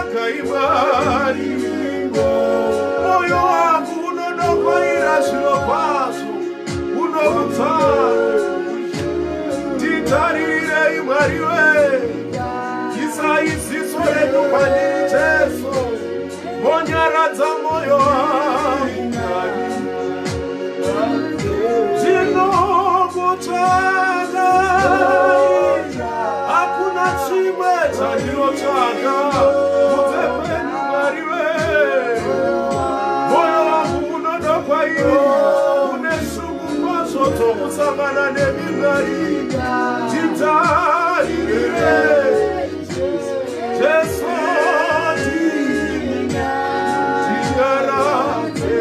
kutsvaga imwari. Moyo wangu unodokwaira zvino kwazvo, unomutsvaga. Titarirei Mwari we, isai ziso redu kwandiri Jesu, monyaradza moyo wangu. Ndinokutsvaga, hakuna chimwe chandinotsvaga kunze kwenyu Mwari we. Moyo wangu unodokwairi, une shungu kwazvo dzokusangana nemi Mwari. Titarire Jesu, tinyaradze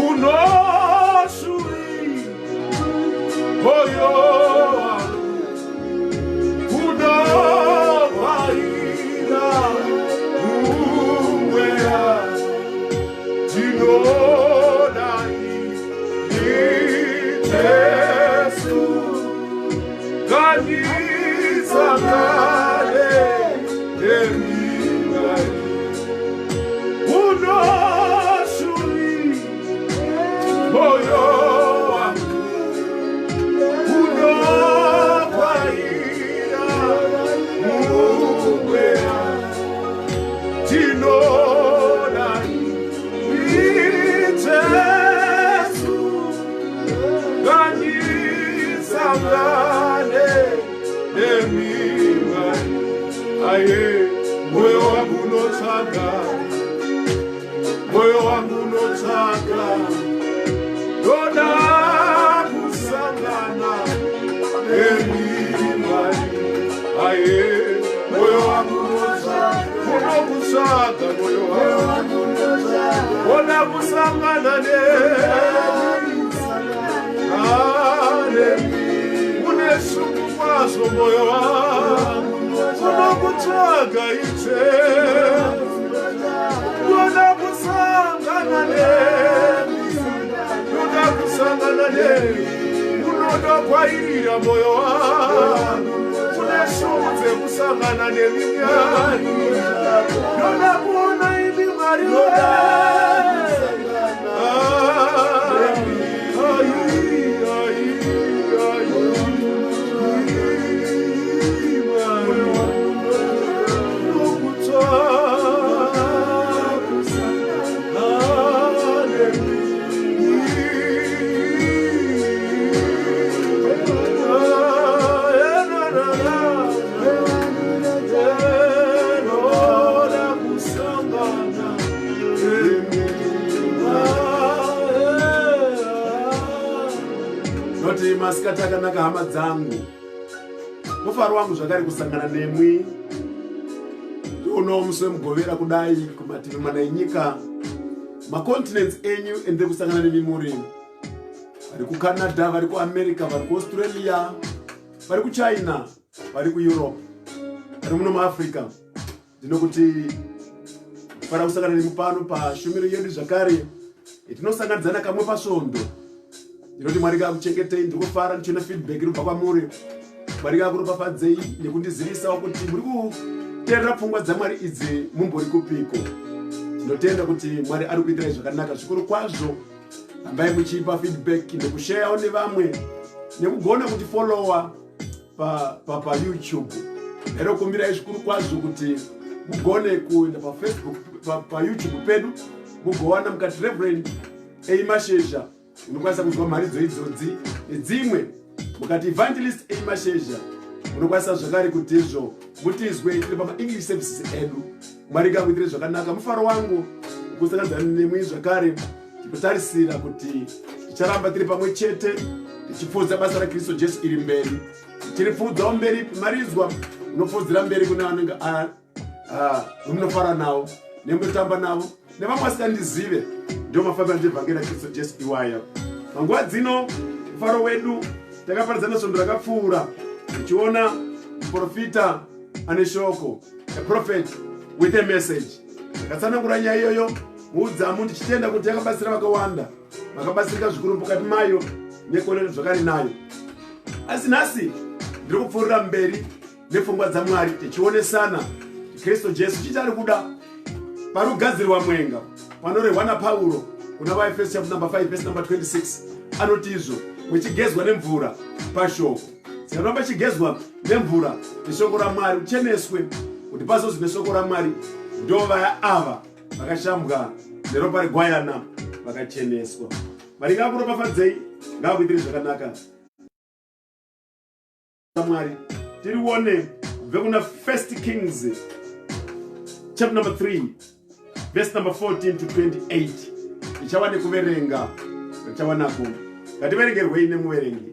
unoshuvi moyo wangu, unovaira umweya. Tinodai Jesu, kanisangane nemimwari. Unoshuvi moyo wangu, unovaira umweya. Tinodai Jesu, kanisangane nemimwari. Aye, moyo wangu unotsvaga, moyo wangu unotsvaga, ndoda kusangana nemimwari. Aye, moyo wangu unokutsvaga, moyo wangu ndoda kusangana nemimwari. Une shungu kwazvo moyo wangu, unokutsvaga iche, ndoda kusangana nemi, ndoda kusangana nemi. Unodokwairira moyo wangu, une shungu dzekusangana nemi Mwari. Ndoda kuona imi Mwari we. Masikati akanaka hama dzangu, mufaro wangu zvakare kusangana nemwi. Uno musi wemugovera kudai kumativi mana enyika, makontinents enyu ende kusangana nemi muri. Vari kuCanada, vari kuAmerica, vari kuAustralia, vari kuChina, vari kuEurope, vari muno muAfrica. Ndinokuti fara kusangana nemi pano pashumiro yedu zvakare etinosanganidzana kamwe pasvondo. Ndinoti Mwari ngakuchengetei, ndikufara ndichiona feedback inobva kwamuri. Mwari ngakuropafadzei nekundizivisawo kuti muri kuteerera pfungwa dzaMwari idzi mumbori kupiko. Tinotenda kuti Mwari ari kuitirai zvakanaka zvikuru kwazvo. Hambai muchipa feedback nekusharewo nevamwe, nekugona kuti follower pa YouTube. Ero kumbirai zvikuru kwazvo kuti mugone kuenda pa Facebook, pa YouTube pedu, mugowana mukati Reverend Eimashesha. Unokwanisa kuzwa mharidzo idzodzi nedzimwe mukati Evangelist Eimashesha. Unokwanisa zvakare kuti izvo mutizwe tiri pama English services edu. Mwari ngakuitire zvakanaka. Mufaro wangu kusanganidzana nemwi zvakare, tinotarisira kuti ticharamba tiri pamwe chete tichipfudza basa raKristu Jesu iri mberi. Tiripfudzawo mberi maridzwa unopfudzira mberi kune vanenge nomunofara nawo, nemutamba navo, nevamwe vasingandizive. Ndio mafambiro ndevhangeri raKristu Jesu iwaya. Manguva dzino mufaro wedu takaparadzana svondo rakapfuura tichiona muprofita ane shoko, a prophet with a message. Takatsanangura nyaya iyoyo muudzamu tichitenda kuti yakabatsira vakawanda, vakabatsirika zvikuru mukati mayo nekuonera zvakare nayo. Asi nhasi ndiri kupfuurira mberi nepfungwa dzaMwari tichionesana Kristo Jesu chichari kuda parugadzirwa mwenga panorehwa naPauro kuna vaEfeso chapter number 5 verse number 26 anoti izvo muchigezwa nemvura pashoko zikaramba chigezwa nemvura neshoko raMwari ucheneswe kuti pazozi neshoko raMwari ndo vaya ava vakashambwa neropa regwayana vakacheneswa. Mwari ngakuropafadzei, ngakuitire zvakanaka Mwari. Tirione kubva kuna 1 Kings chapter number 3 verse number 14 to 28 ichawane kuverenga ichawanako ngativerengerwei nemuverengi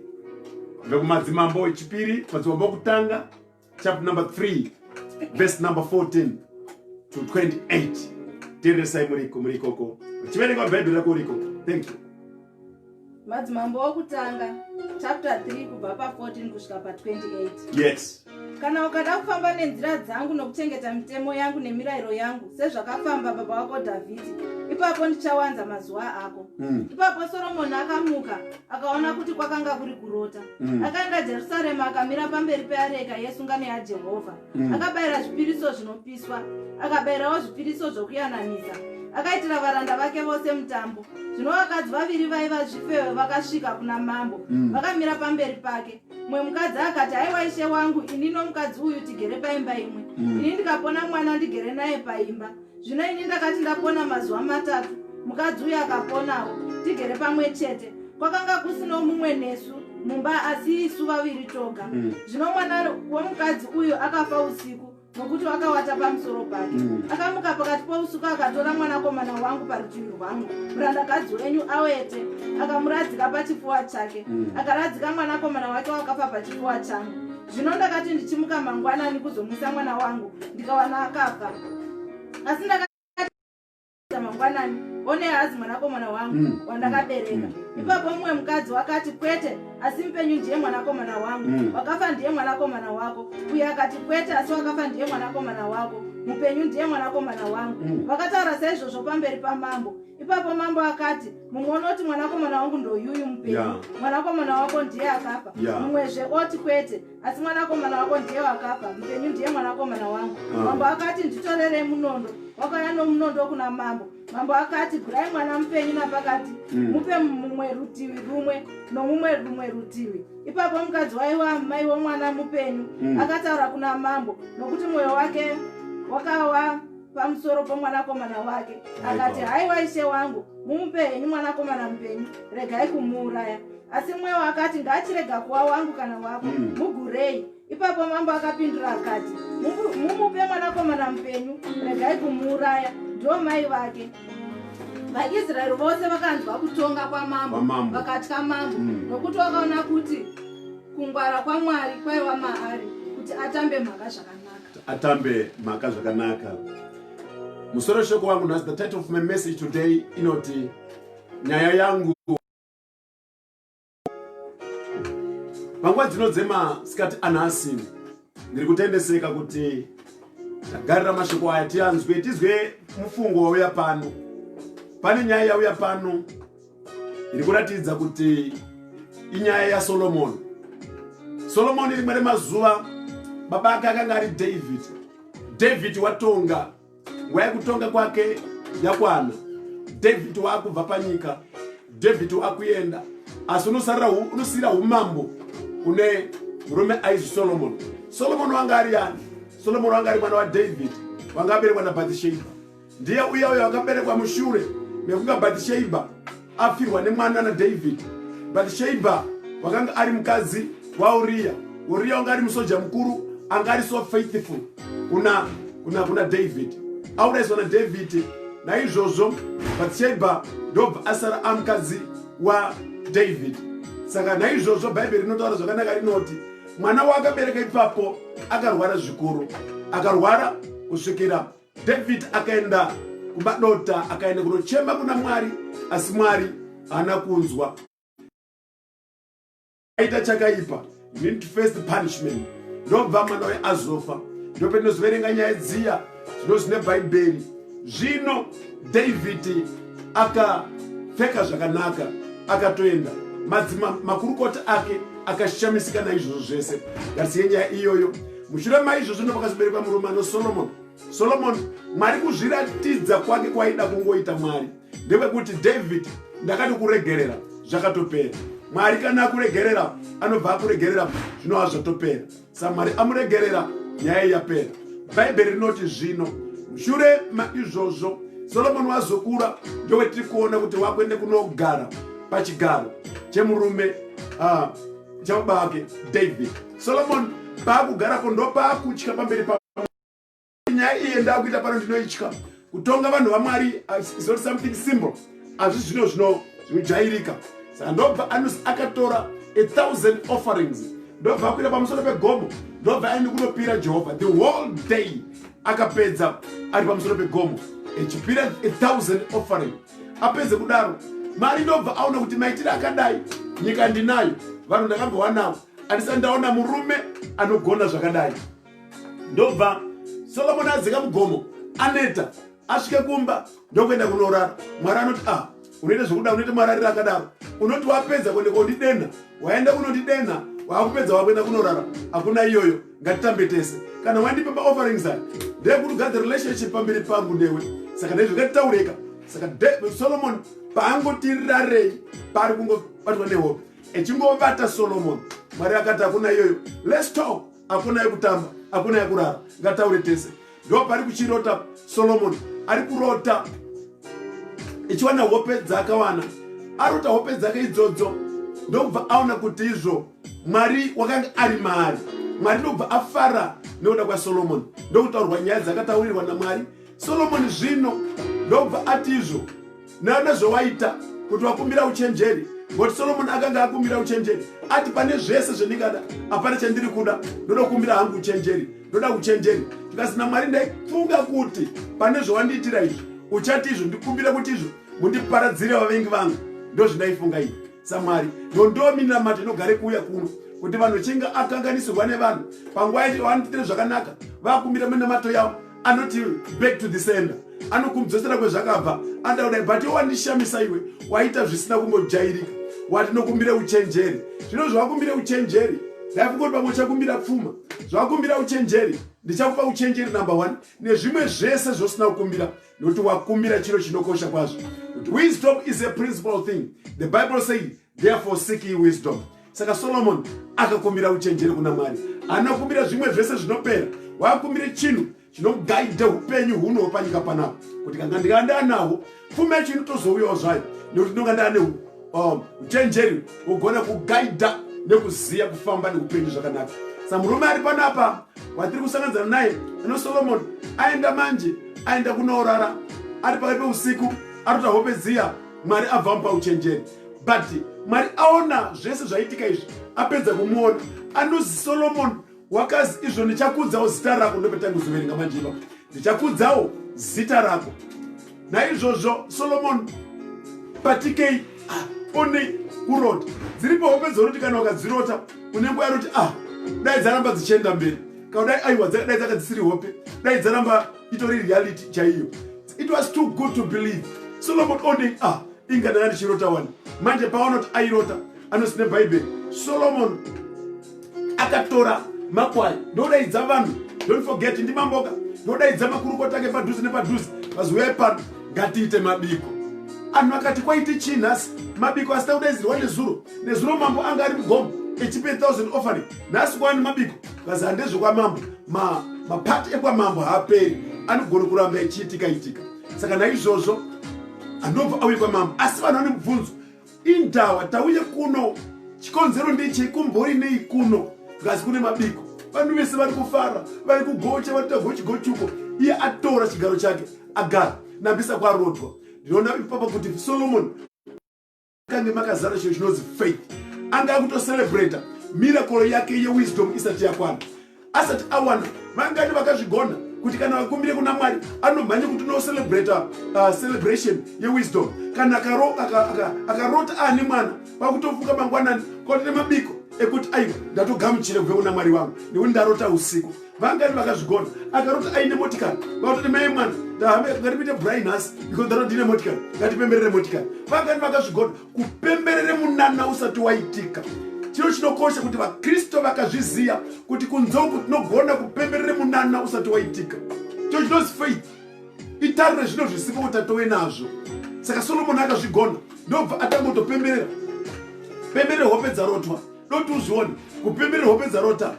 kubva kumadzimambo echipiri madzimambo okutanga chapter number 3 verse number 14 to 28 tiresai murikoko chiverenga bhaibheri rako uriko. Thank you. Madzimambo okutanga chapter 3 kubva pa 14 kusvika pa 28. Yes. Kana ukada kufamba nenzira dzangu nokuchengeta mitemo yangu nemirayiro yangu sezvakafamba baba wako Dhavhidhi, ipapo ndichawanza mazuva ako. Ipapo Soromoni akamuka akaona kuti kwakanga kuri kurota. Akaenda Jerusarema akamira pamberi peareka yesungano yaJehovha. Akabayira zvipiriso zvinopiswa, akabayirawo zvipiriso zvokuyananisa. Akaitira varanda vake vose mutambo. Zvino vakadzi vaviri vaiva zvifeve vakasvika kuna mambo, vakamira pamberi pake. Mumwe mukadzi akati, haiwa ishe wangu, ini nomukadzi uyu tigere paimba imwe. Ini ndikapona mwana ndigere naye paimba. Zvino ini ndakati ndapona mazuva matatu, mukadzi uyu akaponawo, tigere pamwe chete. Kwakanga kusino mumwe nesu mumba asi isu vaviri toga. Zvino mwana womukadzi uyu akafa usiku nokuti wakawata pamusoro pake. Akamuka pakati pousiku akatora mwanakomana wangu parutivi rwangu, murandakadzi wenyu awete, akamuradzika pachipfuva chake. Akaradzika mwanakomana wake wakafa pachipfuva changu. Zvino ndakati ndichimuka mangwanani kuzomwisa mwana wangu, ndikawana akafa. Asi ndakati mangwanani, one hazi mwanakomana wangu wandakabereka. Ipapo mumwe mukadzi wakati, kwete, asi mupenyu ndiye mwanakomana wangu, wakafa ndiye mwanakomana wako. Uye akati, kwete, asi wakafa ndiye mwanakomana wako, mupenyu ndiye mwanakomana wangu. Vakataura saizvozvo pamberi pamambo. Ipapo mambo akati, mumwe unoti mwanakomana wangu ndoyuyu mupenyu, mwanakomana wako ndiye akafa. Mumwezve oti kwete, asi mwanakomana wako ndiye wakafa, mupenyu ndiye mwanakomana wangu. Mambo akati, nditorerei munondo. Wakauya nomunondo kuna mambo. Mambo akati, gurai mwana mupenyu napakati, mupe mumwe rutivi rumwe nomumwe rumwe rutivi. Ipapo mukadzi waiva mai womwana mupenyu akataura kuna mambo, nokuti mwoyo wake wakawa pamusoro pomwanakomana wake. Akati, haiwa ishe wangu, mumupe henyu mwanakomana mupenyu, regai kumuuraya. Asi mwewo akati, ngaachirega kuva wangu kana wako, mugurei. Ipapo mambo akapindura akati, mumupe mwanakomana mupenyu, regai kumuuraya, ndiwo mai vake. VaIsraeri vose vakanzwa kutonga kwamambo, vakatya mambo, nokuti vakaona kuti kungwara kwaMwari kwaiva maari kuti atambe mhaka zvakanaka. Atambe mhaka zvakanaka. Musoro shoko wangu, that's the title of my message today, inoti nyaya yangu. Panguva dzinodzema sikati anhasi ndiri kutendeseka kuti tagarira mashoko aya tizwe mufungo wauya pano. Pane nyaya yauya pano iri kuratidza kuti inyaya yaSolomoni. Solomoni rimwe remazuva baba ake akanga ari David watonga, nguva yekutonga kwake yakwana. David wakubva panyika, David wakuenda, asi unosiyira umambo kune murume aizi Solomoni. Solomoni wanga ari yani? Solomoni wanga ari mwana waDavid, wanga aberekwa naBhathisheba. Ndiye uya wakaberekwa mushure mekunga Bhathisheba afirwa nemwana naDavid. Bhathisheba wakanga ari mukadzi waUria. Uria wanga ari musoja mukuru, anga ari so faithful kuna David. Auraizwa naDavid, naizvozvo Bhathisheba ndobva asara amukadzi waDavid. Saka naizvozvo Bhaibheri rinotaura zvakanaka rinoti mwana wakabereka ipapo akarwara zvikuru. Akarwara kusvikira David akaenda kumadota, akaenda kunochema kuna Mwari, asi Mwari haana kunzwa. Aita chakaipa, you need to face the punishment. Ndobva mwana weAzofa. Ndopendinozoverenga nyaya dziya zvinozvine Bhaibheri. Zvino David akapfeka zvakanaka, akatoenda. Makurukota ake akashamisika naizvozvo zvese. Ngatiye nyaya iyoyo mushure maizvozvo ndopakazoberekwa murume anoSolomon. Solomon Mwari kuzviratidza kwake kwaida kungoita Mwari ndepekuti David ndakati kuregerera zvakatopera. Mwari kana akuregerera anobva akuregerera zvinova zvatopera. Mwari amuregerera nyaya yapera. Bhaibheri rinoti zvino mushure maizvozvo Solomon wazokura ndowetiri kuona kuti wakuende kunogara pachigaro chemurume chababa wake David. Solomon paakugarapo ndopakutya pamberi pa nyaya iyi ndakuita pano ndinoitya kutonga vanhu vaMwari is not something simple. Azvi zvinojairika. Saka ndobva akatora 1,000 offerings ndobva akuita pamusoro pegomo ndobva aende kunopira Jehovah the whole day. Akapedza ari pamusoro pegomo echipira 1,000 offering. Apedze kudaro Mwari ndobva aona kuti maitire akadai nyika ndinayo, vanhu ndakambova navo, handisati ndaona murume anogona zvakadai. Ndobva Solomon adzika mugomo aneta asvike kumba ndokuenda kunorara. Mwari anoti unoita zvokuda, unoita marariro akadaro, unoti wapedza kuende kondidena, waenda kunondidena, wakupedza wakuenda kunorara, hakuna iyoyo, ngatitambe tese. Kana wandipa maofferings aya ndekuti ugadzire relationship pamberi pangu newe. Saka ndizvo ngatitaureka. Saka Solomon paangoti rarei pari kungobatwa nehope echingobata Solomon. Mwari akati hakuna iyoyo, let's talk, hakuna yekutamba, hakuna yekurara, ngataure tese. Ndo pari kuchirota Solomon ari kurota echiwana hope dzakawana. Arota hope dzake idzodzo ndobva aona kuti izvo Mwari wakanga ari maari. Mwari ndobva afara nekuda kwaSolomon. Ndokutaurwa nyaya dzakataurirwa naMwari. Solomon zvino ndobva ati izvo nazvowaita kuti wakumbira uchenjeri. Ngoti Solomon akanga akumbira uchenjeri, ati pane zvese zvendingada, hapana chandiri kuda, ndoda kukumbira hangu uchenjeri, ndoda uchenjeri. Tikasina Mwari ndaifunga kuti pane zvawandiitira izvi uchati izvo ndikumbira kuti izvo mundiparadzire vavengi vangu. Ndo zvindaifunga ini saMwari. Ndomina mati inogare kuuya kuno kuti vanhu chinga akanganisirwa nevanhu panguva yavandiitire zvakanaka vakumbira minamato yavo, anoti back to the sender, anokumdzosera kwezvakabva, andauda but wandishamisa iwe, waita zvisina kungojairika, wati nokumbira uchenjeri. Zvino zvakumbira uchenjeri ndaifungoti pamwe chakumbira pfuma, zvakumbira uchenjeri ndichakupa uchenjeri number 1 nezvimwe zvese zvosina kukumbira, nokuti wakumbira chiro chinokosha kwazvo. Wisdom is a principal thing. The Bible says therefore seek ye wisdom. Saka Solomon akakumbira uchenjeri kuna Mwari. Anakumbira zvimwe zvese zvinopera, wakumbira chinhu chinogaidha upenyu huno panyika panapo, kuti kana ndikanda nawo pfuma yacho inotozouyawo zvayo, nekuti ndinonga ndane uchenjeri ugona kugaidha nekuziya kufamba neupenyu zvakanaka. Saka murume ari panapa watiri kusanganzana naye anoSolomon aenda manje, aenda kunorara, ari pakati peusiku arota hope dziya, Mwari abva mupa uchenjeri. But Mwari aona zvese zvaitika izvi, apedza kumuona, anozi Solomon wakazi izvo ndichakudzawo zita rako. Ndopetanga kuzoverenga manje ipapo, ndichakudzawo zita rako. Naizvozvo Solomon patikei one kurota. Dziripo hope dzoroti kana ukadzirota unenge yaroti dai dzaramba dzichienda mberi, kana dai aiwa dai dzaka dzisiri hope, dai dzaramba itori reality chaiyo. It was too good to believe. Solomon one inga ndanga ndichirota wani. Manje paonoti airota anosine Bhaibheri, Solomon akatora makwai ndodaidza vanhu, don't forget ndimamboka, ndodaidza makurukota ake padhuze nepadhuze, vaziuya pano ngatiite mabiko. Anhu akati kwaite chii nhasi? Mabiko asita kudaidzirwa nezuro. Nezuro mambo anga ari mugomo echipe 1,000 offering. Nhasi kwani mabiko kazi handezvokwamambo, mapati ekwamambo haaperi, anogona kuramba echiitika. Saka naizvozvo anobva auye kwamambo, asi vanhu vane mubvunzo, indawa tauye kuno, chikonzero ndechi kumbori nei kuno ngazi kune mabiko? Vanhu vese vari kufara, vari kugocha, vari kuita gochuko. Iye atora chigaro chake agara, nambisa kwarotwa. Ndinoona ipapo kuti Solomon kange makazara chinhu chinonzi faith, anga akutocelebrata miracle yake yewisdom isati yakwana. Asati awana vangati vakazvigona kuti kana vakumbire kuna Mwari anomhanya kuti nocelebrata celebration yewisdom. Kana akarota ane mwana vakutofunga mangwanani kwaute mabiko ekuti aiwa ndatogamuchire kubve kuna Mwari wangu nekuti ndarota usiku. Vangati vakazvigona. Akarota aine motikari vakutoti mai mwana ngatipite Brian nhasi because ndaroti ndine motikari, ngatipemberere motikari. Vangati vakazvigona kupemberere munana usati waitika. chiro chinokosha kuti vaKristu vakazviziya kuti kunzoku tinogona kupemberere munana usati waitika. Chiro chinozi faith. Itarire zvino zvisipo kuti atove nazvo. Saka Solomoni akazvigona ndobva atangotopemberera. Pemberere hope dzarotwa. Doti uzvione kupemberera hope dzarotwa.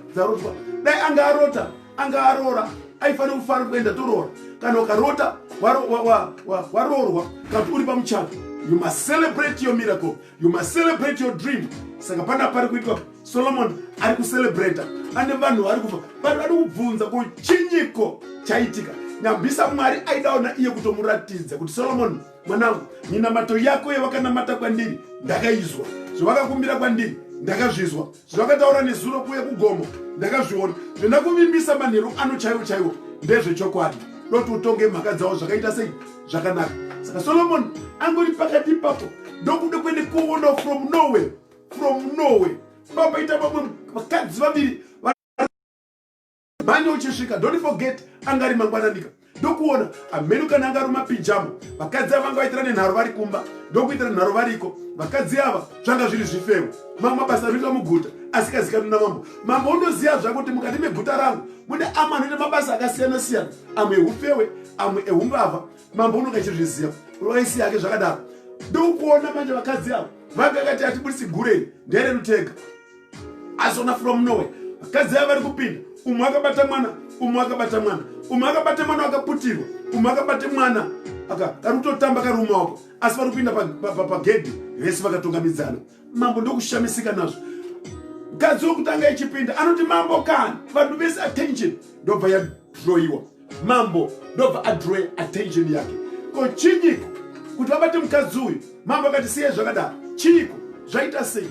Dai anga arota, anga arora, aifanira kufara kuenda torora. Kana ukarota warorwa kana uri pamuchato. You must celebrate your miracle. You must celebrate your dream. Saka pana pari kuitwa Solomon ari kucelebrata. Ane vanhu vari kufa. Vanhu vari kubvunza kuchinyiko chaitika. Nyambisa Mwari aidaona iye kutomuratidza kuti Solomon mwanangu, minamato yako yewakanamata kwandiri ndakaizwa. Zvawakakumbira kwandiri ndakazvizwa. Zvawakataura nezuro kuuya kugomo ndakazviona. Zvendakuvimbisa manheru ano chaiwo ndezvechokwadi. Doti utonge mhaka dzawo zvakaita sei zvakanaka. Saka Solomon angori pakati ipapo ndokuda kuende kuona from nowhere. Papaita vamwe vakadzi vaviri manje uchisvika, don't forget angari mangwananika. Ndokuona amene kana angari mapijama vakadzi ava vanga nenharo vari kumba, ndokuitira nharo variko. Vakadzi ava zvanga zviri zvifewo. Mamwe mabasa anoitwa muguta asikazikanwi namambo. Mambo unoziva zvako kuti mukati meguta rangu mune amwe anoita mabasa akasiyana-siyana, amwe ehufewe, amwe ehumbavha. Mambo unonga achizviziva roisi yake zvakadaro. Ndokuona manje vakadzi ava vakati hatibudisi gureri ndererutega. Azona from nowhere vakadzi ava vari kupinda. Umwe akabata mwana, umwe akabata mwana akaputirwa, umwe akabata mwana ari kutotamba kari mumaoko, asi vari kupinda pagedhi vese vakatungamidzana. Mambo ndokushamisika nazvo. Mukadzi wokutanga ichipinda anoti mambo kani, vanhu vese attention ndobva yadroyiwa. Mambo ndobva adroye attention yake. Ko chinyiko kuti vabate mukadzi uyu, mambo akati siye zvakadaro. Chinyiko zvaita sei?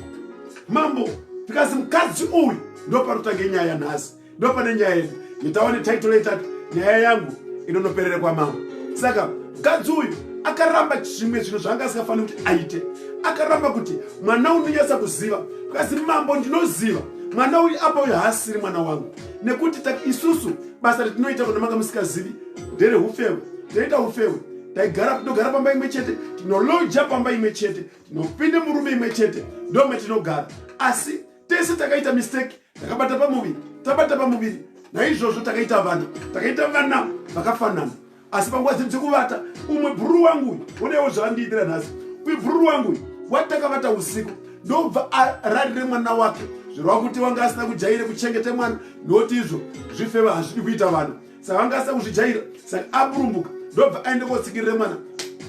Mambo vikazi mukadzi uyu ndoparotange nyaya yanhasi. Ndopane nyaya yedu itaone title itatu nyaya yangu inonoperere kwa mambo. Saka mukadzi uyu akaramba zvimwe zvinhu zvanga asikafanira kuti aite. Akaramba kuti mwana unonyasa kuziva. Kasi mambo ndinoziva mwana uyu apa uyu haasiri mwana wangu, nekuti isusu basa retinoita kuna manga musikazivi ndere hufewe. Toita hufewe, tinogara pamba imwe chete, tinoloja pamba imwe chete, tinopinde murume imwe chete, ndome tinogara. Asi tese takaita mistake, takabata pamuviri. Naizvozvo takaita vana vakafanana. Asi panguva dzedu dzekuvata, umwe bhuru wangu uyu, unewo zvavandiitira nhasi. Uyu bhuru wangu uyu watakavata usiku ndobva ararire mwana wake. Zvirova kuti wanga asina kujaira kuchengeta mwana, noti izvo zvifeva hazvidi kuita vana. Saka wanga asina kuzvijaira, saka aburumbuka ndobva aende kotsikirire mwana.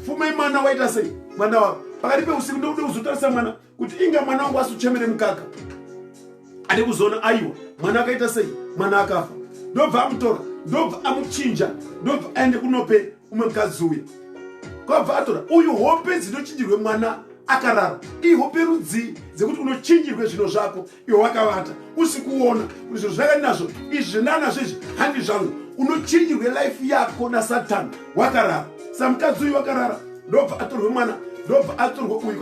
Fumai mwana waita sei? Mwana wako pakati peusiku ndokude kuzotarisa mwana kuti inga mwana wangu asuchemere mukaka. Ade kuzoona aiwa mwana akaita sei? Mwana akafa. Ndobva amutora, ndobva amuchinja, ndobva aende kunope umwe mukadzi uya. Kwabva atora uyu hope dzinochinjirwe mwana akarara. Ihope rudzi dzekuti unochinjirwe zvino zvako iwe wakavata usikuona kuti zviro zvakanazvo izvi zvenanazvo izvi handi zvangu. Unochinjirwe life yako naSatani wakarara. Saka mukadzi uyu wakarara ndobva atorwe mwana, ndobva atorwa uyu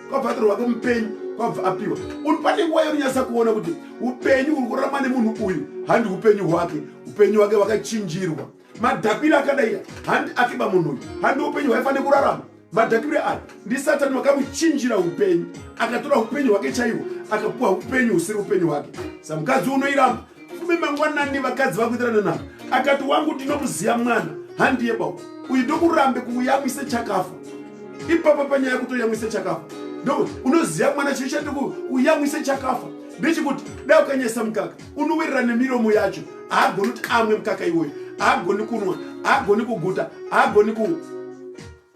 kwabva atorwa wake mupenyu kwabva apiwa. Pane nguva yaunonyasa kuona kuti upenyu uri kurarama nemunhu uyu handi upenyu hwake, upenyu hwake hwakachinjirwa. Madhakwire akadai handi akiba munhu uyu, handi upenyu hwaifanira kurarama. Madhakwire aya ndiSatani wakamuchinjira upenyu, akatora upenyu hwake chaiwo akapuwa upenyu husiri upenyu hwake. Saka mukadzi unoiramba. Fume mangwanani vakadzi vakuitirana navo akati wangu ndinomuziya mwana handiye baba uyu ndokurambe kumuyamwise chakafa. Ipapa panyaya yekutoyamwise chakafa ndo unoziya mwana chiri chati uyamwise chakafa ndechekuti dai ukanyesa mukaka unowirira nemiromo yacho. Haagoni kuti amwe mukaka iwoyo, haagoni kunwa, haagoni kuguta, haagoni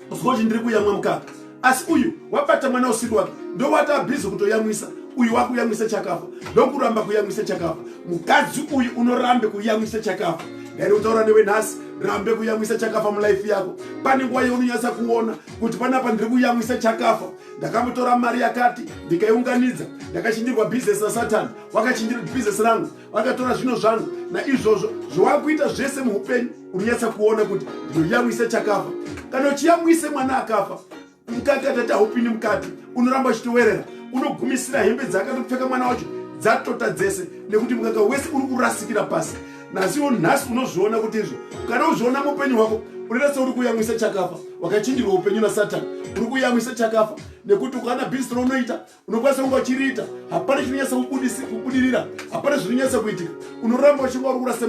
kuzoti ndiri kuyamwa mukaka. Asi uyu wabata mwana usiku wake ndowati abhizi kutoyamwisa. Uyu wakuyamwisa chakafa ndokuramba kuyamwisa chakafa. Mukadzi uyu unorambe kuyamwisa chakafa. Ngari utaura newe nhasi, rambe kuyamwisa chakafa mulife yako. Pane nguva yaunonyasa kuona kuti panapa ndiri kuyamwisa chakafa. Ndakamutora mari yakati ndikaiunganidza, ndakachinjirwa bhizinesi naSatani, wakachinjirwa bhizinesi rangu, wakatora zvino zvangu. Naizvozvo zvawakuita zvese muupenyu unonyasa kuona kuti ndinoyamwisa chakafa. Kana uchiyamwise mwana akafa, mukaka tati haupindi mukati, unoramba uchitowerera, unogumisira hembe dzakatopfeka mwana wacho dzatota dzese, nekuti mukaka wese uri kurasikira pasi. Nasiwo nhasi unozviona kuti izvo kana uzviona muupenyu hwako unoita seuri kuyamwisa chakafa, wakachinjirwa upenyu naSatani, uri kuyamwisa chakafa. nekuti ukana bhistro unoita unokwanisa kunga uchiriita, hapana chinonyasa kubudirira, hapana zvinonyasa kuitika, unoramba uchinga uri kurasa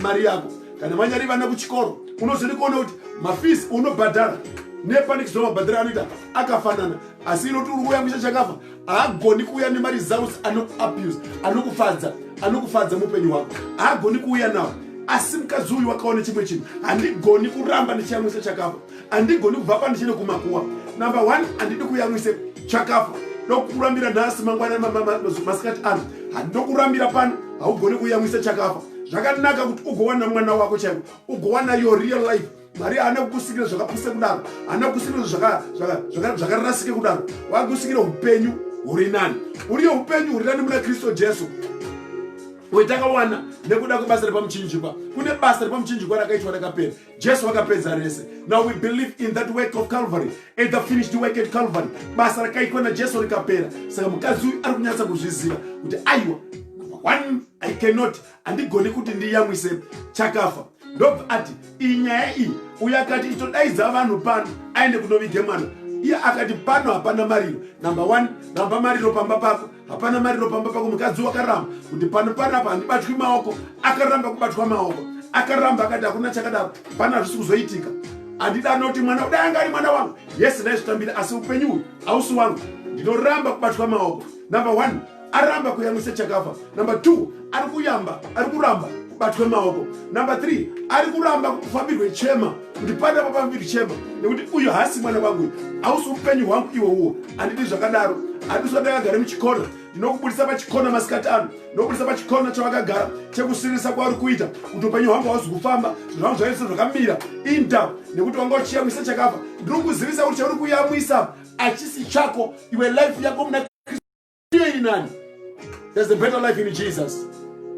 mari yako. Kana vanyari vana kuchikoro unozodi kuona kuti mafisi unobhadhara nepanikizo mabhadhara anoita akafanana, asi inoti uri kuyamwisa chakafa haagoni kuuya nemari zaus anokuabuse, anokufadza mupenyu wako, haagoni kuuya nawo. Asi mukadzi uyu wakaona chimwe chinhu, handigoni kuramba ndichiyamwisa chakafa, handigoni kubva pandichine kumakuwa. Number 1, handidi kuyamwise chakafa, ndokurambira nhasi mangwana masikati ano, handokurambira pano, haugoni kuyamwisa chakafa. Zvakanaka kuti ugowana mwana wako chaiwo, ugowana your real life. Mwari haana kukusikira zvakapisa kudaro, haana kukusikira zvakarasike kudaro, wakusikira upenyu huri nani, uriyo upenyu huri nani muna Kristu Jesu. Wetakawana nekuda kwebasa repamuchinjikwa, kune basa repamuchinjikwa rakaitwa rakapera, Jesu akapedza rese. Now we believe in that work of Calvary, and the finished work at Calvary. Basa rakaitwa naJesu rikapera. Saka mukadzi uyu ari kunyatsa kuzviziva kuti aiwa, 1, I cannot, handigoni kuti ndiyamwise chakafa. Ndobva ati iyi nyaya iyi uyo akati itodaidza vanhu pano aende kunovige mwana, iye akati pano hapana mariro. Number 1, ramba mariro pamba pako, hapana mariro pamba pako. Mukadzi wakaramba kuti pano panapa handibatwi maoko, akaramba kubatwa maoko, akaramba akati hakuna chakadaro, pana zvisi kuzoitika, handida noti mwana udai anga ari mwana wangu, yes ndaizvitambira, asi upenyu hausi wangu, ndinoramba kubatwa maoko. Number 1, aramba kuyamwisa chakafa. Number 2, ari kuramba kubatwe maoko. Number 3, ari kuramba kufambirwe chema, kuti panapa pambiri chema, nekuti uyu hasi mwana wangu, hausi upenyu hwangu iwowo. Handidi zvakadaro, handisi ndakagara muchikona, ndinokubudisa pachikona masikati ano, ndinokubudisa pachikona chavakagara chekusirisa kwauri kuita, kuti upenyu hwangu hauzi kufamba, zvinhu zvangu zvaise zvakamira indau, nekuti wanga uchiyamwisa chakafa. Ndiri kuzivisa kuti chauri kuyamwisa achisi chako, iwe life yako muna Kristu iyo iri nani. There's a better life in Jesus.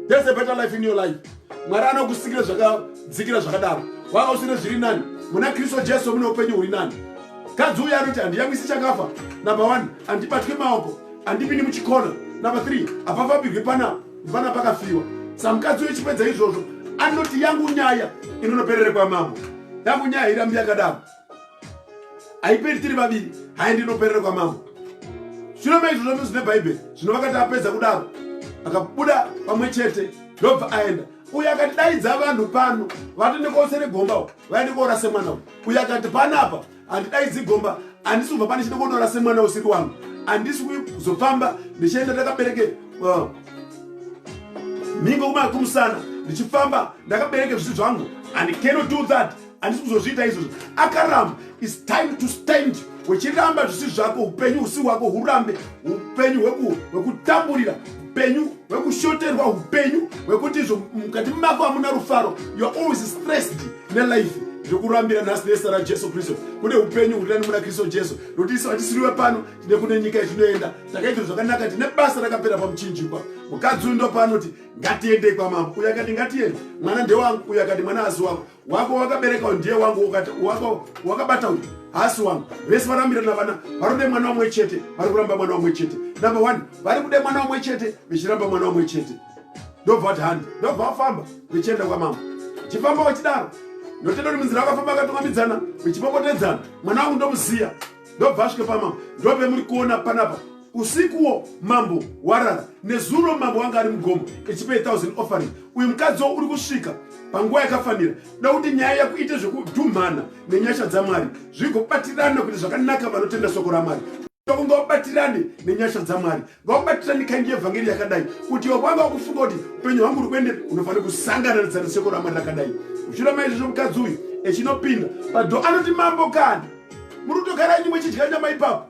There's a better life in your life. Mwari anokusikira zvakadzikira zvakadaro, wanga usine zviri nani, muna Kristu Jesu mune upenyu huri nani. Kadzi uyu anoti handiyamwisi chakafa. Number 1, handibatwi maoko, handipindi muchikona. Number 3, hapafambirwi panapa, pana pakafiwa. Saka mukadzi uyu chipedza izvozvo anoti yangu nyaya inonoperere kwamambo, yangu nyaya irambi yakadaro, haiperi tiri vaviri, haindinoperere kwamambo. Zvino maizvozvo muzvine bhaibheri zvino vakati apedza kudaro akabuda pamwe chete ndobva aenda. Uyu akati daidza vanhu pano vatende kosere gomba vaende korase mwana. Uyu akati panapa handidaidzi gomba, handisi kubva pane chine kondorase mwana usiri wangu, handisi kuzofamba ndichienda ndakabereke mingo kumusana ndichifamba ndakabereke zvisi zvangu, and cannot do that, handisi kuzozviita izvozvo. Akaramba. It's time to stand. Wechiramba zvisi zvako, upenyu husi hwako hurambe, upenyu hwekutamburira, upenyu hwekushoterwa, upenyu hwekuti izvo mukati mako hamuna rufaro, you're always stressed nelife. Ndikurambira nhasi nezita raJesu Kristu kune upenyu huri nani muna Kristu Jesu, nokuti isu hatisiriwe pano, tine kune nyika yetinoenda, takaita zvakanaka, tine basa rakapera pamuchinjikwa. Mukadzi uyu ndopano kuti ngatiendei kwamambo. Uyu akati ngatiende, mwana ndewangu. Uyu akati mwana hasi wangu, wako wakabereka ndiye wangu, wakabata uyu hasi wangu. Vese varambirana vana varikude mwana wamwe chete, vari kuramba mwana wamwe chete. Number 1, vari kude mwana wamwe chete, vichiramba mwana wamwe chete. Ndobva vati handi, ndobva vafamba vichienda kwamambo. Chifamba wachidaro ndotenda kuti munzira wakafamba akatungamidzana vichipopotedzana, mwana wangu ndomuziya, ndobva asvike pamambo. Ndope muri kuona panapa, usikuwo mambo warara, nezuro mambo wanga ari mugomo echipei 1000 offering. Uyu mukadzi uri kusvika panguva yakafanira, nokuti nyaya yakuite zvekudhumhana nenyasha dzaMwari zvigobatirana kuti zvakanaka vanotenda shoko raMwari. Ngabatirane nenyasha dzaMwari, ngabatirane kandi evhangeri yakadai, kuti iwe wanga wakufunga kuti upenyu hwangu uri kuendera, unofanira kusangana neshoko raMwari rakadai. Uchira maizvozvo mukadzi uyu echinopinda padho anoti mambo kandi muri kutogara nyimwe chidya nyama ipapo,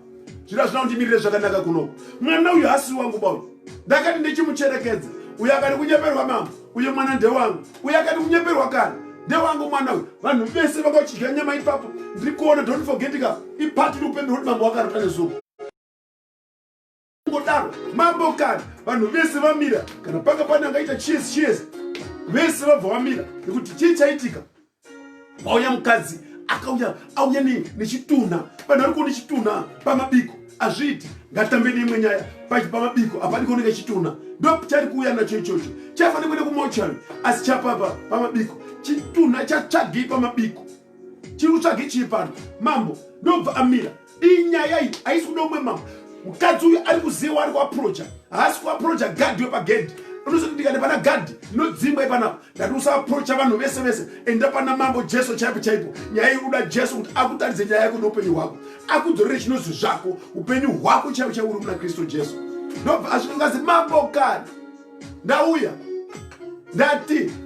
zviro hazvina kundimirire zvakanaka kunoko. Mwana uyu hasi wangu bauyu, ndakati ndichimucherekedza. Uyu akati kunyeperwa mambo, uyu mwana ndewangu. Uyu akati kunyeperwa kandi ndewangu mwana uyu. Vanhu vese vakachidya nyama ipapo, ndiri kuona, don't forget ka ipati rupenyu rwoti mambo wakarota nezuva. Ngodaro mambo kandi vanhu vese vamira, kana panga pane angaita cheers, vese vabva vamira, nekuti chii chaitika. Pauya mukadzi auya nechitunha, vanhu vari kuona chitunha pamabiko, azviti ngatambe neimwe nyaya pamabiko hapadi kuoneka chitunha, ndo chari kuuya nacho ichocho. Chafanira kuenda kumochari, asi chapapa pamabiko, chitunha chatsvagei pamabiko, chiri kutsvagei chii pano. Mambo ndobva amira, inyaya iyi haisi kuda umwe mambo. Mukadzi uyu ari kuziva ari kuaprocha, haasi kuaprocha gadhi wepagedhi. Unozoti ndikati pana gadhi inodzimba ipanapa, ndati usaprocha vanhu vese vese, enda pana mambo Jesu chaipo chaipo. Nyaya iyi uda Jesu kuti akutaridze nyaya yako noupenyu hwako, akudzorere chinozvi zvako, upenyu hwako chaipo chaipo uri muna Kristu Jesu. Ndobva asvikazi mambo kani ndauya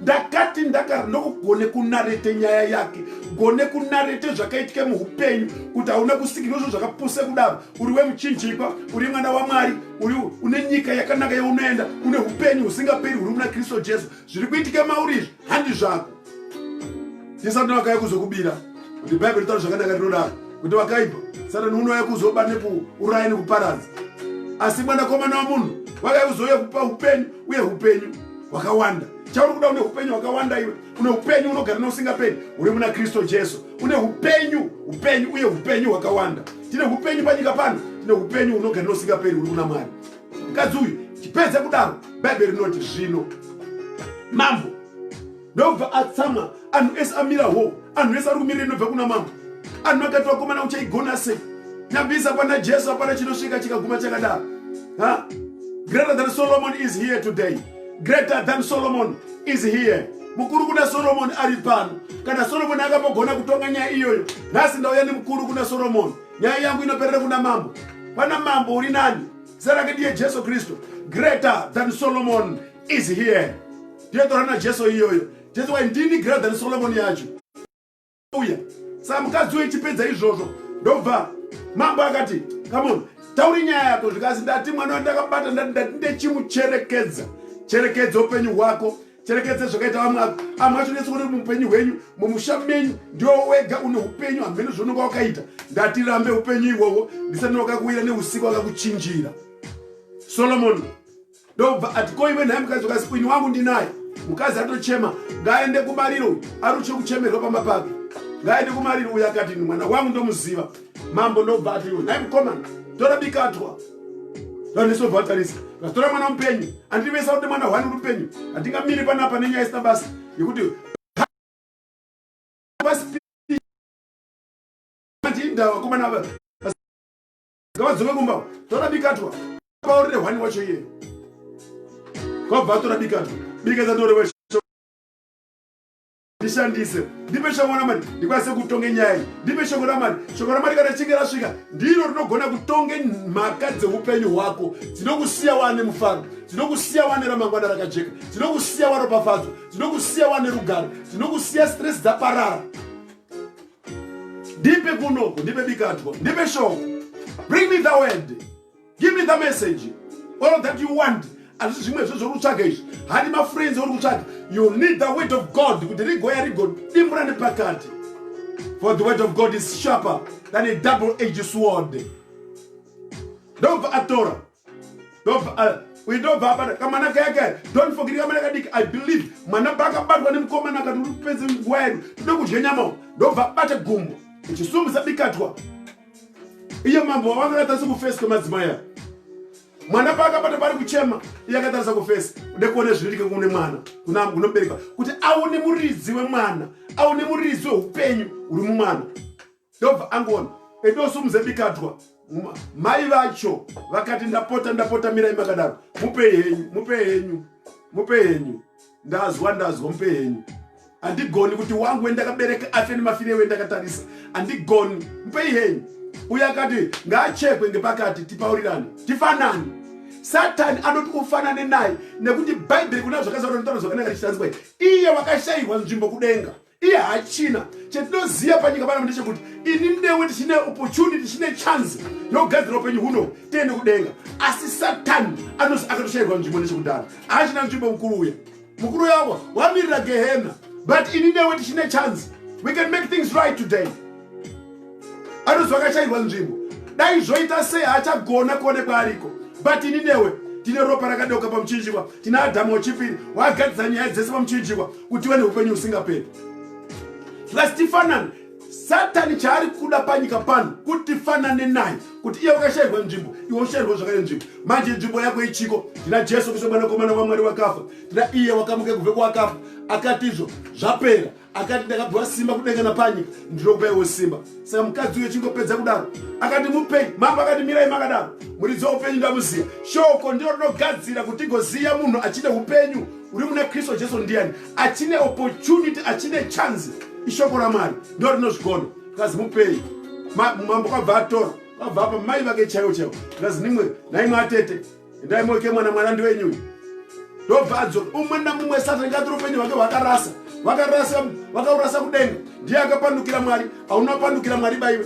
ndakati ndokugone kunarete nyaya yake, gone kunarete zvakaitika muupenyu, kuti hauna kusikirwa zvo zvakapuse kudaro, uri wemuchinjikwa, uri mwana waMwari, uri une nyika yakanaka yaunoenda, une upenyu husingaperi huri muna Kristu Jesu. Zviri kuitika mauri izvi handi zvako. Tisati wakauya kuzokubira kuti Bhaibheri taura zvakanaka rinodaro kuti wakaipa Satani unouya kuzoba nekuuraya nekuparadza, asi mwanakomana wamunhu wakauya kuzouya kupa upenyu, uye upenyu hwakawanda. Chauri kuda une upenyu hwakawanda iwe, une upenyu unogara nousingaperi uri muna Kristu Jesu. Une upenyu uye upenyu hwakawanda. Tine upenyu panyika pano, tine upenyu unogara nousingaperi uri muna Mwari. Mukadzi uyu chipedza kudaro, Bhaibheri rinoti zvino mambo ndobva atsamwa, anhu ese amira ho, anhu ese ari kumirira inobva kuna mambo. Anhu akati wakomana uchaigona sei? Nyambisa pana Jesu hapana chinosvika chikaguma chakadaro. Greater than Solomon is here today. Greater than Solomon is here. Mukuru kuna Solomon ari pano. Kana Solomon akambogona kutonga nyaya iyoyo, nhasi ndauya nemukuru kuna Solomon. Nyaya yangu inoperera kuna mambo. Pana mambo uri nani? Zera ndiye Jesu Kristu. Greater than Solomon is here. Ndiye torana Jesu iyoyo. Jesu wa ndini greater than Solomon yacho. Uya. Saka mukadzi wechipedza izvozvo ndobva mambo akati, come on, tauri nyaya yako. Zvikazi ndati mwana wandakabata ndati ndechimucherekedza. Cherekedza upenyu hwako, cherekedza zvakaita vamwe ako. Amwe acho nesi kuti muupenyu hwenyu, mumusha menyu ndiwo wega une upenyu hamene zvononga wakaita. Ndati rambe upenyu ihwohwo ndisati wakakuwira neusiku wakakuchinjira. Solomon ndobva ati ko iwe nhaye mukadzi wakasi kwini wangu ndinaye. Mukadzi atochema, ngaende kumariro, ari uchikuchemerwa pamba pake. Ngaende kumariro. Uyo akati mwana wangu ndomuziva. Mambo ndobva ati iwe nhaye mukomana, tora bikatwa. Ndanisobvatarisa. Tora mwana mupenyu, andivesa kuti mwana hwani rupenyu. Atingamiri panapa nenyaya isina basa yekuti basi ndinda wakomana ava. Ngavadzoke kumba. Tora bikatwa. Paurire hwani wacho iye. Kwabva tora bikatwa. Bikeza ndore wecho. Ndishandise. Ndipe shoko ramari ndikwanise kutonge nyaya iyi. Ndipe shoko ramari. Shoko ramari kana chinge rasvika ndiro rinogona kutonge mhaka dzeupenyu hwako. Dzinokusiya wane mufaro, dzinokusiya wane ramangwana rakajeka, dzinokusiya waropafadzo, dzinokusiya wane rugare, dzinokusiya stress dzaparara. Ndipe kunoko, ndipe bikatwa, ndipe shoko. Bring me the word. Give me the message. All that you want. Asi zvimwe zvo zvokutsvaga izvi hadi mafriends uri kutsvaga. You need the word of God kuti rigoya rigodimbura nepakati. For the word of God is sharper than a double-edged sword. Ndobva atora. Ndobva abata kamwana kake. Don't forget kamwana kadiki. I believe mwana pakabatwa nemukomana akati uri kupedza nguva yedu tode kudya nyama. Ndobva abate gumbo ichisumbisa bikatwa. Iye mambo wavakatarisa kufesi kwemadzimai aya. Mwana pakabata pari kuchema, iye akatarisa kufesi. Ude kuone zvirike kune mwana, kunobereka kuti aone muridzi wemwana, aone muridzi weupenyu uri mumwana. Ndobva angona edosumudze bikatwa. Mai vacho vakati ndapota mirai makadaro. Mupe henyu. Ndazwa mupe henyu. Andigoni kuti wangu wendakabereka afe nemafire wendakatarisa. Andigoni, mupe henyu. Uya akati ngaachekwe ngepakati tipaurirane, tifanane. Satani anoti ufanane naye nekuti Bhaibheri kuna zvakazaura ntauro zvakanaka richitadzwa. Iye wakashayirwa nzvimbo kudenga. Iye hachina. Chetinoziva panyika pano ndechekuti ini newe tichine opportunity, tichine chance yogadzira upenyu huno tiende kudenga. Asi Satani akatoshayirwa nzvimbo nechekudhara. Hachina nzvimbo mukuru yawo wamirira Gehenna. But ini newe tichine chance. We can make things right today. Anozwa akashayirwa nzvimbo. Dai zvoita sei haachagona kuonekwa ariko. But ini newe tine ropa rakadeuka pamuchinjikwa, tina Adhamu wechipiri wagadzira nyaya dzese pamuchinjikwa kuti wane upenyu husingaperi. Tifanane. Satani chaari kuda panyika pano kuti tifanane naye, kuti iye wakashayirwa nzvimbo, iwe ushayirwa zvakare nzvimbo. Manje nzvimbo yako ichiko. Tina Jesu Kristu mwanakomana waMwari wakafa. Tina iye wakamuka kubva kuvakafa. Akati izvo zvapera. akati ndakabva simba kudenga napanyika ndinokupawo simba. Saka mukadzi uyo chingopedza kudaro akati mupei, mambo akati mirai makadaro muridzi waupenyu ndamuziya. Shoko ndiro rinogadzira kuti tigoziya munhu achine upenyu uri muna Kristu Jesu ndiani, achine opportunity, achine chance. Ishoko raMwari ndiro rinozvigona. Kazi mupei, mambo kwabva atora kwabva apa mai vake chaiwo chaiwo. Kazi nimwe naimwe atete endai moke mwana ndiwenyu. Ndobva adzoka umwe namumwe Satani ngatiro upenyu hwake wakaurasa kudenga. Ndiye akapandukira Mwari. Haunapandukira Mwari baiwe.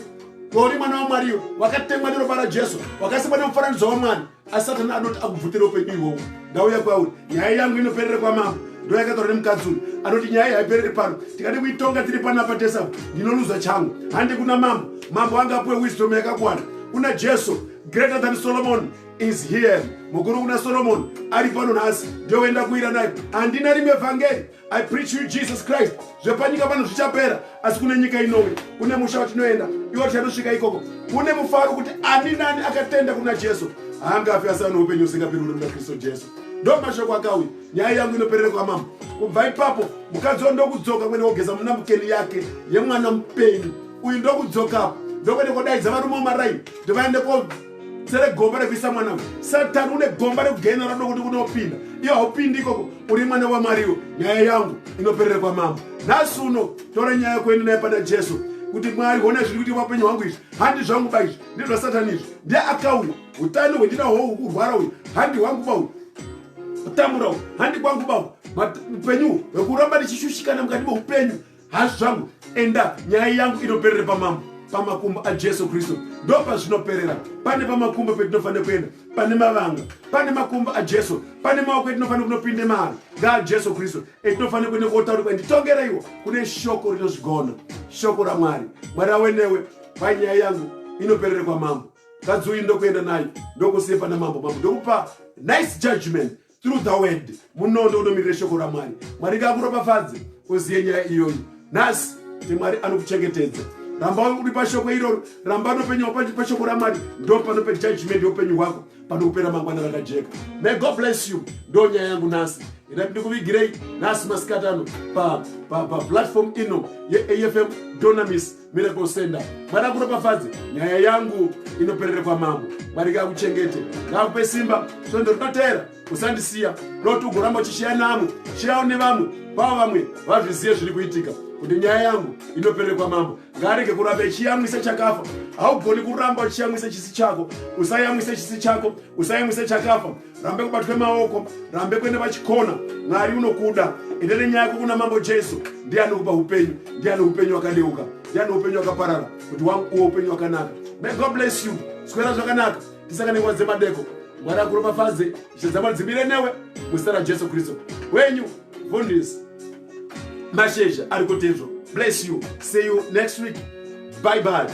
Uri mwana waMwari iwe, wakatemwa neropa raJesu, wakasimba nemufananidzo waMwari. Asi Satani anoti akubvutira upenyu ihwohwo. Ndauya kwauri, nyaya yangu inoperere kwamambo. Ndo yakataura nemukadzi uyu anoti nyaya haiperere pano, tikade kuitonga tiri panapa tese apo ndinoluza changu. Handi kuna mambo, mambo angapuwe wisdom yakakwana. Kuna Jesu greater than Solomon is here. Mukuru kuna Solomon ari pano nhasi, ndoenda kuira naye. Handina rimwe vhangeri, I preach you Jesus Christ. Zvepanyika pano zvichapera, asi kune nyika inouya, kune musha watinoenda, iwo tichanosvika ikoko. Kune mufaro kuti ani nani akatenda kuna Jesu haangafi asava noupenyu husingaperi uri muna Kristu Jesu. Ndo mashoko akauya, nyaya yangu inoperere kwamambo. Kubva ipapo mukadzi ndokudzoka kwene wogeza munambukeni yake yemwana mupenyu. Uyu ndokudzokapo ndokwene kodaidza varume mumaraini kuti vaende kotsere gomba rekuisa mwana uyu. Satani une gomba rekugena rado kuti kunopinda, iye haupindi ikoko, uri mwana waMwariwo. Nyaya yangu inoperere kwamambo. Nhasi uno tora nyaya kuenda naye pana Jesu kuti Mwari hona zviri kuti wapenyu hwangu izvi handi zvangu ba izvi ndizvo Satani izvi. Ndiye akauya utano hwendinahwo kurwara uyu handi hwangu ba uyu, kutambura uyu handi kwangu ba uyu, upenyu hwekuramba ndichishushikana mukati meupenyu hazvi zvangu. Enda, nyaya yangu inoperere pamambo, pamakumbo aJesu Kristu. Ndo pazvinoperera. Pane pamakumbo petinofanira kuenda, pane mavanga, pane makumbo aJesu, pane maoko etinofanira kunopinde mari ngaaJesu Kristu etinofanira kuenda kotaurikwa. Nditongera iwo kune shoko rinozvigona, shoko raMwari. Mwari awenewe panyaya yangu inoperere kwamambo. Kadzi uyu ndokuenda naye ndokusiye pana mambo, mambo ndokupa nice judgment through the word. Munondo unomirire shoko raMwari. Mwari ngakuropafadze uziye nyaya iyoyi. Nhasi Mwari anokuchengetedza. Ramba uri pashoko iroro, ramba nopenya pashoko raMwari, ndo panope judgment youpenyu hwako, panokupera mangwana rakajeka. May God bless you. Ndo nyaya yangu nhasi. Ndikuvigirei nhasi masikati ano pa platform ino yeAFM Dunamis Miracle Center. Mwari akuropafadze, nyaya yangu inoperere kwamambo. Mwari ngakuchengete, ngakupe simba. So ndinotera usandisiya loti ugoramba uchishiya namo, shiyawo nevamwe, pavo vamwe vazviziye zviri kuitika. Kuti nyaya yangu inoperere kwamambo. Ngarege kuramba ichiyamwisa chakafa. Haugoni kuramba uchiyamwisa chisi chako. Usayamwise chisi chako, usayamwise chakafa. Rambe kubatwe maoko, rambe kuende pachikona. Mwari unokuda. Endere nyaya yako kuna mambo Jesu. Ndiye anokupa upenyu, ndiye ano upenyu wakadeuka, ndiye ano upenyu wakaparara. Kuti wangu uwo upenyu wakanaka. May God bless you. Swera zvakanaka. Tisakane nguva dzemadeko. Mwari akuropafadze, ishe dzaMwari dzimire newe muzita raJesu Kristu. Wenyu Vundisi Mashesha ari kutezvo. Bless you. See you next week. Bye bye.